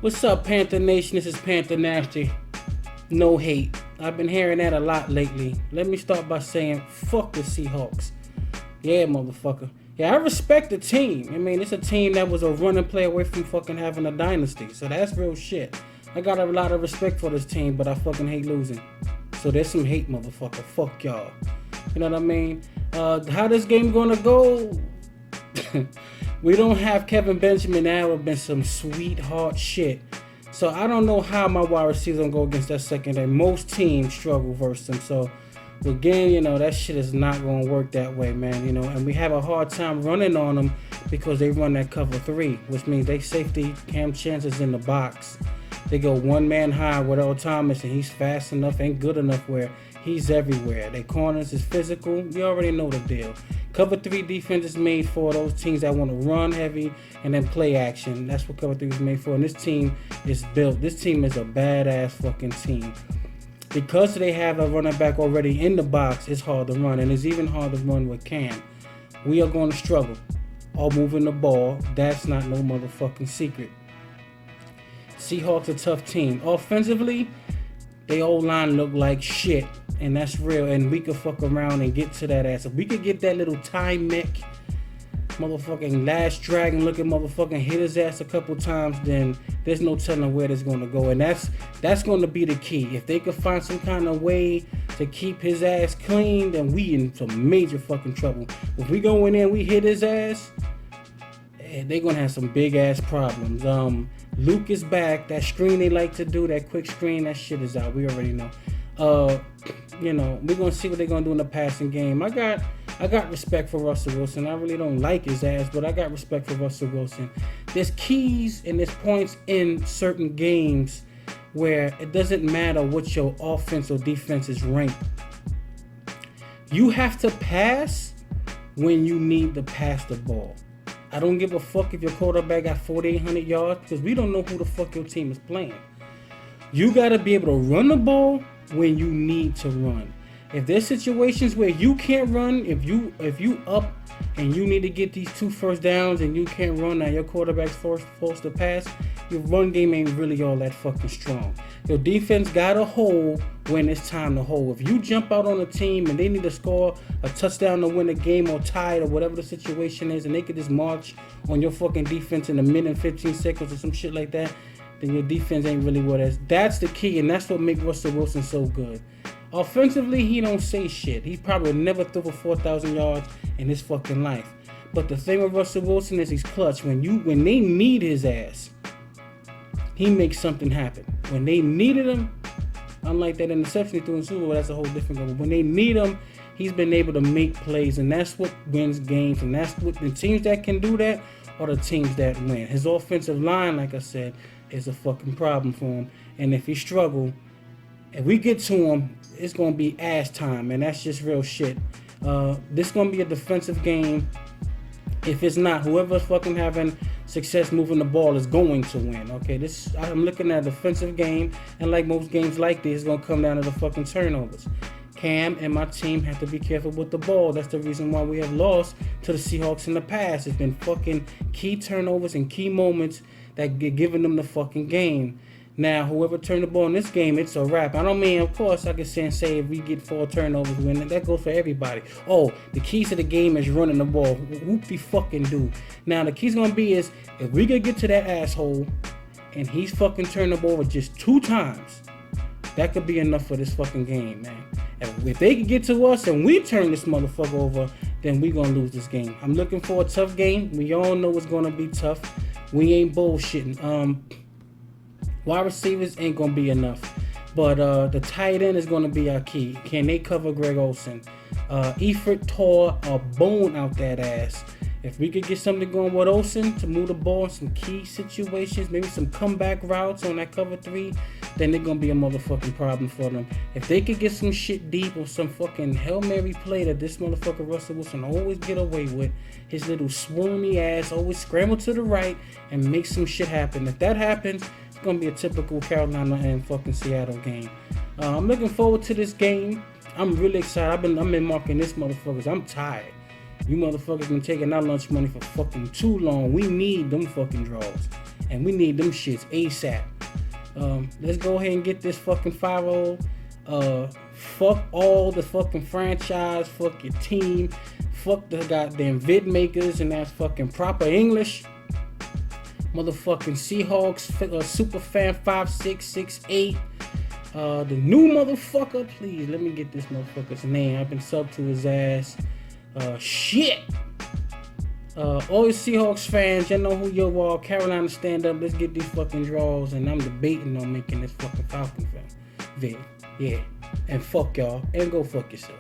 What's up, Panther Nation? This is Panther Nasty. No hate. I've been hearing that a lot lately. Let me start by saying, fuck the Seahawks. Yeah, motherfucker. Yeah, I respect the team. I mean, it's a team that was a running play away from fucking having a dynasty. So that's real shit. I got a lot of respect for this team, but I fucking hate losing. So there's some hate, motherfucker. Fuck y'all. You know what I mean? How this game gonna go? We don't have Kevin Benjamin. That would have been some sweetheart shit. So I don't know how my wide receivers gonna go against that secondary. Most teams struggle versus them. So again, that shit is not gonna work that way, man. And we have a hard time running on them because they run that cover 3, which means they safety Cam Chancellor's in the box. They go one man high with Earl Thomas, and he's fast enough and good enough where he's everywhere. Their corners is physical. You already know the deal. Cover 3 defense is made for those teams that want to run heavy and then play action. That's what cover 3 is made for. And this team is built. This team is a badass fucking team. Because they have a running back already in the box, it's hard to run. And it's even hard to run with Cam. We are going to struggle. All moving the ball. That's not no motherfucking secret. Seahawks a tough team. Offensively, they O-line look like shit. And that's real. And we could fuck around and get to that ass. If we could get that little time neck, motherfucking last dragon looking motherfucking hit his ass a couple times, then there's no telling where that's going to go. And that's going to be the key. If they could find some kind of way to keep his ass clean, then we in some major fucking trouble. If we go in there and we hit his ass, they're going to have some big ass problems. Luke is back. That screen they like to do, that quick screen, that shit is out. We already know. We're gonna see what they're gonna do in the passing game. I got respect for Russell Wilson. I really don't like his ass, but I got respect for Russell Wilson. There's keys and there's points in certain games where it doesn't matter what your offense or defense is ranked. You have to pass when you need to pass the ball. I don't give a fuck if your quarterback got 4,800 yards because we don't know who the fuck your team is playing. You gotta be able to run the ball when you need to run. If there's situations where you can't run, if you up and you need to get these 2 first downs and you can't run, now your quarterback's forced to pass, your run game ain't really all that fucking strong. Your defense gotta hold when it's time to hold. If you jump out on a team and they need to score a touchdown to win a game or tie it or whatever the situation is, and they could just march on your fucking defense in a minute and 15 seconds or some shit like that, then your defense ain't really what it is. That's the key, and that's what makes Russell Wilson so good. Offensively, he don't say shit. He probably never threw for 4,000 yards in his fucking life. But the thing with Russell Wilson is he's clutch. When they need his ass, he makes something happen. When they needed him, unlike that interception he threw in Super Bowl, that's a whole different game. When they need him, he's been able to make plays, and that's what wins games. And that's what the teams that can do that are the teams that win. His offensive line, like I said, is a fucking problem for him. And if he struggle, if we get to him, it's going to be ass time. And that's just real shit. This is going to be a defensive game. If it's not, whoever's fucking having success moving the ball is going to win. Okay, I'm looking at a defensive game. And like most games like this, it's going to come down to the fucking turnovers. Cam and my team have to be careful with the ball. That's the reason why we have lost to the Seahawks in the past. It's been fucking key turnovers and key moments that get giving them the fucking game. Now, whoever turned the ball in this game, it's a wrap. I don't mean, of course, I can say if we get 4 turnovers, win. That goes for everybody. Oh, the keys to the game is running the ball. Whoop we fucking do. Now, the key's gonna be is if we could get to that asshole and he's fucking turned the ball over just 2 times, that could be enough for this fucking game, man. And if they can get to us and we turn this motherfucker over, then we gonna lose this game. I'm looking for a tough game. We all know it's gonna be tough. We ain't bullshitting. Wide receivers ain't gonna be enough, but the tight end is gonna be our key. Can they cover Greg Olsen? Eifert tore a bone out that ass. If we could get something going with Olsen to move the ball in some key situations, maybe some comeback routes on that cover 3, then they're gonna be a motherfucking problem for them. If they could get some shit deep or some fucking Hail Mary play that this motherfucker Russell Wilson always get away with, his little swarmy ass always scramble to the right and make some shit happen. If that happens, it's gonna be a typical Carolina and fucking Seattle game. I'm looking forward to this game. I'm really excited. I've been marking this motherfuckers. I'm tired. You motherfuckers been taking our lunch money for fucking too long. We need them fucking draws. And we need them shits ASAP. Let's go ahead and get this fucking 5-0. Fuck all the fucking franchise. Fuck your team. Fuck the goddamn vid makers, and that's fucking proper English. Motherfucking Seahawks, Superfan 5668. The new motherfucker, please let me get this motherfucker's name. I've been subbed to his ass. Shit. All you Seahawks fans, y'all know who you are. Carolina, stand up. Let's get these fucking draws. And I'm debating on making this fucking Falcon vid. Yeah. And fuck y'all. And go fuck yourself.